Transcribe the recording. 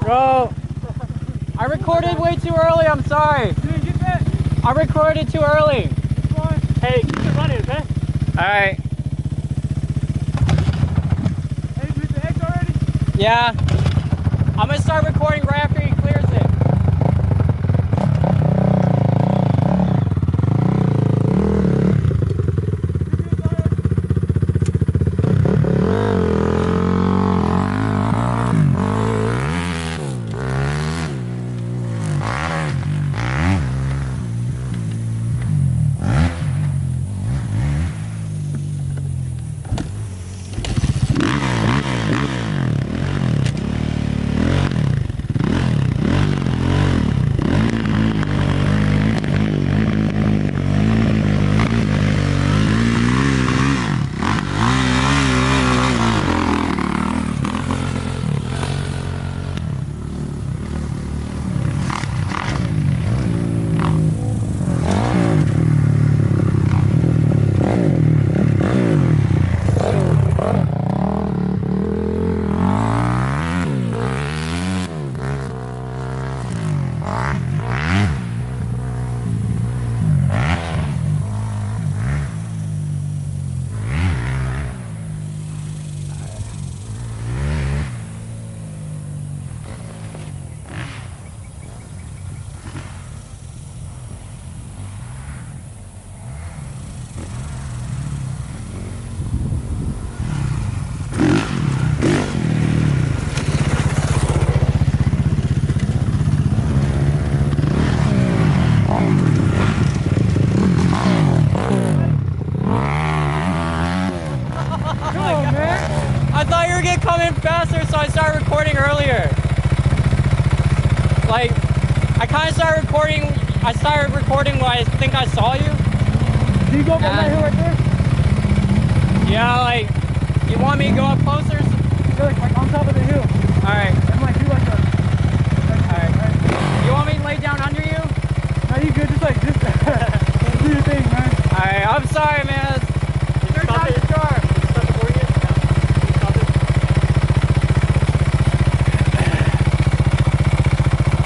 Bro, I recorded way too early, I'm sorry. Dude, get that. I recorded too early. It's fine. Hey, keep it running, okay? Alright. Hey, you hit the X already? Yeah. I'm gonna start recording right after he clears it. I thought you were gonna come in faster, so I started recording earlier. Like, I started recording when I think I saw you. Do you go up on that hill right there? Yeah, like, you want me to go up closer? Yeah, like on top of the hill. Alright. And like do like a... Alright. You want me to lay down under you? No, you good, just do your thing, man. Alright, I'm sorry, man.